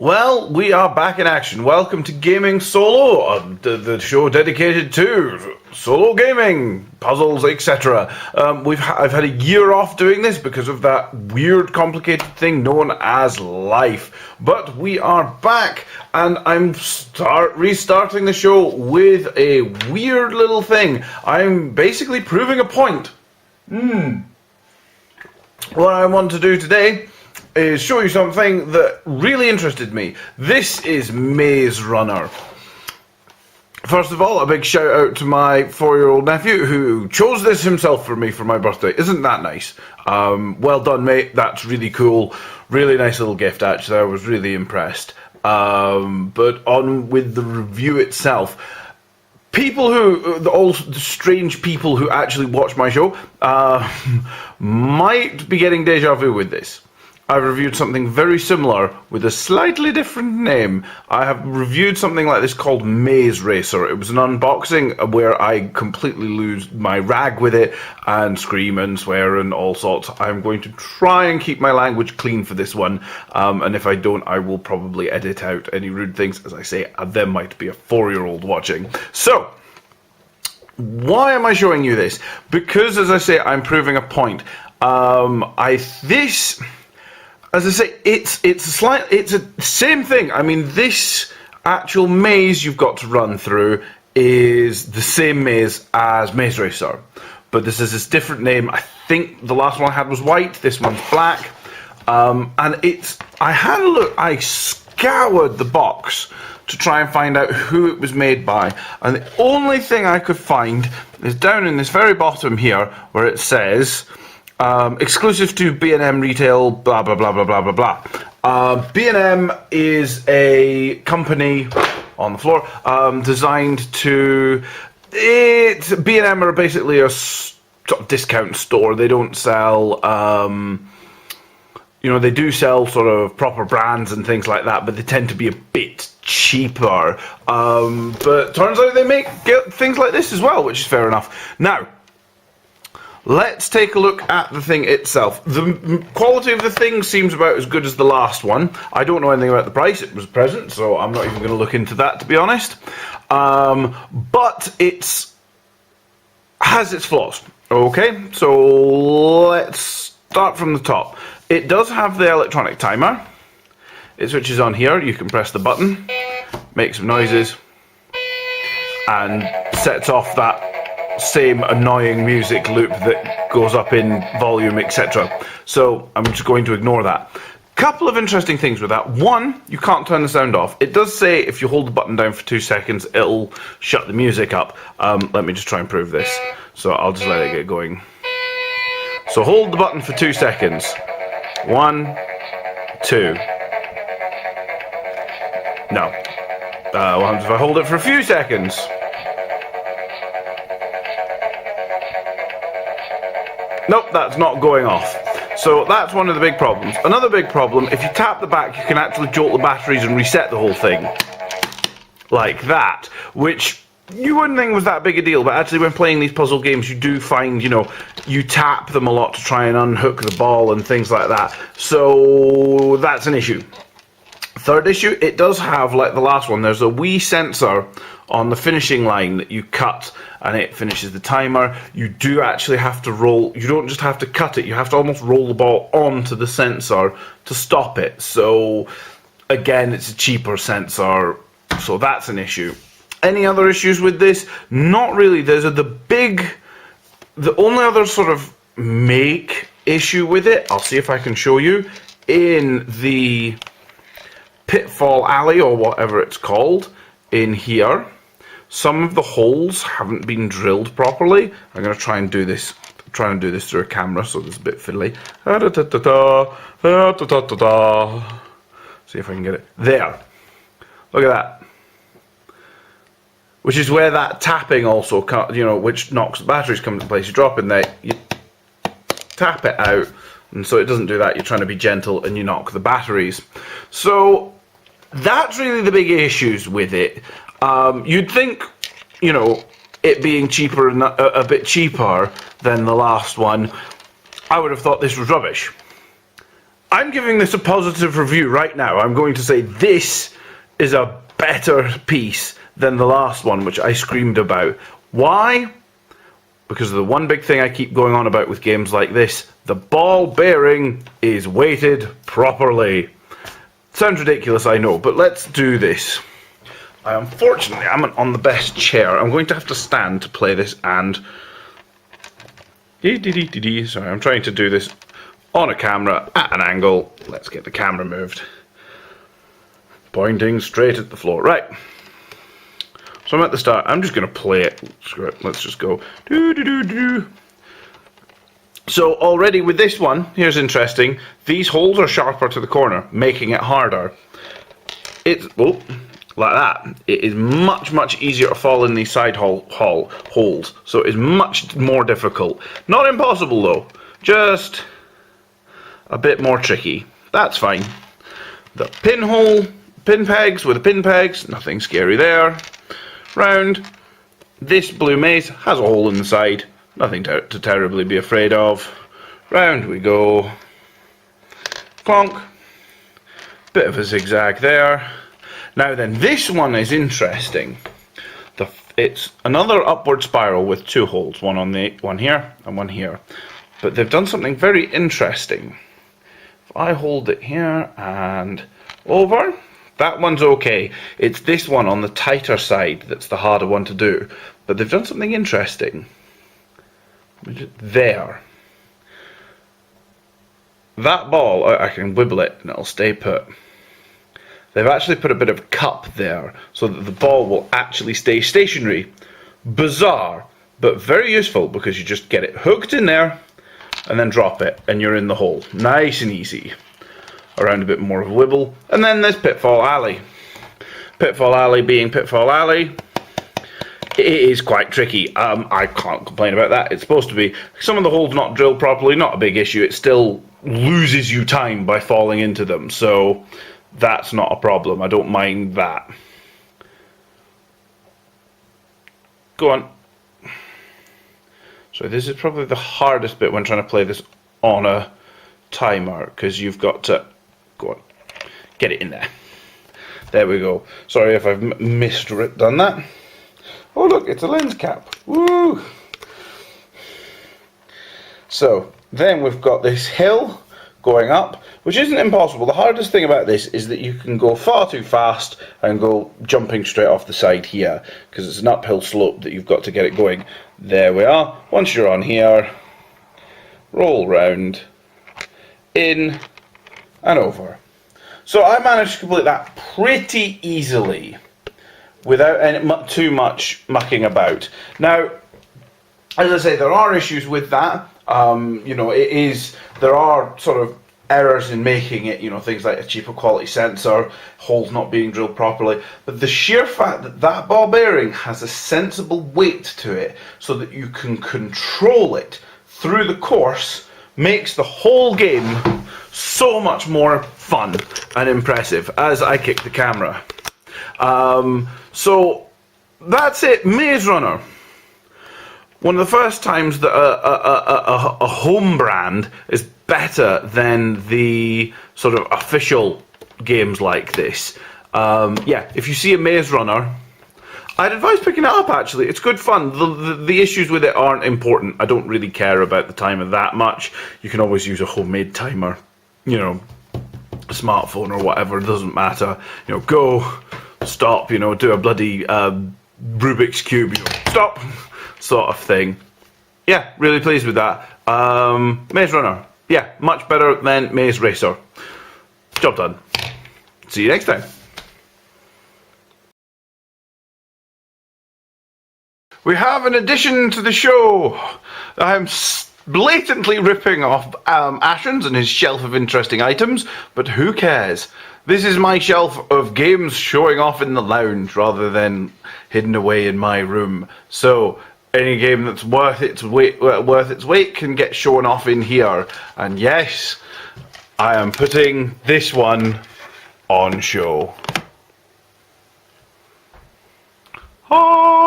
Well, we are back in action. Welcome to Gaming Solo, the show dedicated to solo gaming, puzzles, etc. I've had a year off doing this because of that weird, complicated thing known as life. But we are back, and I'm restarting the show with a weird little thing. I'm basically proving a point. What I want to do today is show you something that really interested me. This is Maze Runner. First of all, a big shout out to my 4-year-old nephew who chose this himself for me for my birthday. Isn't that nice? Well done, mate. That's really cool. Really nice little gift, actually. I was really impressed. But on with the review itself. All the strange people who actually watch my show, might be getting deja vu with this. I've reviewed something very similar with a slightly different name. I have reviewed something like this called Maze Racer. It was an unboxing where I completely lose my rag with it and scream and swear and all sorts. I'm going to try and keep my language clean for this one, and if I don't, I will probably edit out any rude things. As I say, there might be a 4-year-old watching. So, why am I showing you this? Because, as I say, I'm proving a point. As I say, it's a same thing. I mean, this actual maze you've got to run through is the same maze as Maze Racer, but this is this different name. I think the last one I had was white. This one's black, and I had a look. I scoured the box to try and find out who it was made by, and the only thing I could find is down in this very bottom here, where it says. Exclusive to B&M Retail, blah, blah, blah, blah, blah, blah, blah. B&M is a company on the floor designed to... B&M are basically a discount store. They don't sell... they do sell sort of proper brands and things like that, but they tend to be a bit cheaper. But turns out they make things like this as well, which is fair enough. Now... let's take a look at the thing itself. The quality of the thing seems about as good as the last one. I don't know anything about the price. It was a present, so I'm not even going to look into that, to be honest. But it has its flaws. Okay, so let's start from the top. It does have the electronic timer. It switches on here. You can press the button, make some noises, and sets off that same annoying music loop that goes up in volume, etc. So I'm just going to ignore that. Couple of interesting things with that. One, you can't turn the sound off. It does say if you hold the button down for 2 seconds, it'll shut the music up. Let me just try and prove this. So I'll just let it get going. So hold the button for 2 seconds. 1, 2. No. What happens if I hold it for a few seconds? Nope, that's not going off. So that's one of the big problems. Another big problem, if you tap the back, you can actually jolt the batteries and reset the whole thing. Like that. Which you wouldn't think was that big a deal, but actually when playing these puzzle games, you do find, you tap them a lot to try and unhook the ball and things like that. So that's an issue. Third issue, it does have, like the last one, there's a wee sensor on the finishing line that you cut and it finishes the timer. You do actually have to roll, you don't just have to cut it, you have to almost roll the ball onto the sensor to stop it. So again, it's a cheaper sensor, so that's an issue. Any other issues with this? Not really. The only other sort of make issue with it, I'll see if I can show you, in the pitfall alley or whatever it's called in here, some of the holes haven't been drilled properly. I'm going to try and do this through a camera, so it's a bit fiddly. See if I can get it there. Look at that. Which is where that tapping also, which knocks the batteries, comes into place. You drop in there, you tap it out, and so it doesn't do that. You're trying to be gentle and you knock the batteries. So that's really the big issues with it. You'd think, it being cheaper and a bit cheaper than the last one, I would have thought this was rubbish. I'm giving this a positive review right now. I'm going to say this is a better piece than the last one, which I screamed about. Why? Because of the one big thing I keep going on about with games like this. The ball bearing is weighted properly. Sounds ridiculous, I know, but let's do this. Unfortunately, I'm on the best chair. I'm going to have to stand to play this, and... Sorry, I'm trying to do this on a camera at an angle. Let's get the camera moved. Pointing straight at the floor. Right. So I'm at the start. I'm just going to play it. Screw it. Let's just go. So already with this one, here's interesting. These holes are sharper to the corner, making it harder. It's like that. It is much easier to fall in these side holes. So it is much more difficult. Not impossible though. Just a bit more tricky. That's fine. The pin pegs with the pin pegs, nothing scary there. Round. This blue maze has a hole in the side. Nothing to terribly be afraid of. Round we go. Clonk. Bit of a zigzag there. Now then, this one is interesting. It's another upward spiral with two holes, one here and one here. But they've done something very interesting. If I hold it here and over, that one's okay. It's this one on the tighter side that's the harder one to do. But they've done something interesting. There. That ball, I can wibble it and it'll stay put. They've actually put a bit of a cup there so that the ball will actually stay stationary. Bizarre, but very useful because you just get it hooked in there and then drop it and you're in the hole. Nice and easy. Around a bit more of a wibble. And then there's Pitfall Alley. Pitfall Alley being Pitfall Alley. It is quite tricky. I can't complain about that. It's supposed to be. Some of the holes not drilled properly, not a big issue. It still loses you time by falling into them. So that's not a problem. I don't mind that. Go on. So this is probably the hardest bit when trying to play this on a timer, because you've got to go on, get it in there. There we go. Sorry if I've done that. Oh look, it's a lens cap. Woo! So then we've got this hill going up, which isn't impossible. The hardest thing about this is that you can go far too fast and go jumping straight off the side here, because it's an uphill slope that you've got to get it going. There we are. Once you're on here, roll round, in and over. So I managed to complete that pretty easily without too much mucking about. Now, as I say, there are issues with that. You know, there are sort of errors in making it, you know, things like a cheaper quality sensor, holes not being drilled properly, but the sheer fact that that ball bearing has a sensible weight to it so that you can control it through the course makes the whole game so much more fun and impressive as I kick the camera. So that's it, Maze Runner. One of the first times that a home brand is better than the sort of official games like this. Yeah, if you see a Maze Runner, I'd advise picking it up actually. It's good fun. The issues with it aren't important. I don't really care about the timer that much. You can always use a homemade timer. You know, a smartphone or whatever, it doesn't matter. You know, go, stop, you know, do a bloody Rubik's Cube, you know, stop, sort of thing. Yeah, really pleased with that. Maze Runner, yeah, much better than Maze Racer. Job done. See you next time. We have an addition to the show. I'm blatantly ripping off Ashens and his shelf of interesting items, but who cares? This is my shelf of games showing off in the lounge rather than hidden away in my room. So any game that's worth its weight can get shown off in here. And yes, I am putting this one on show. Oh!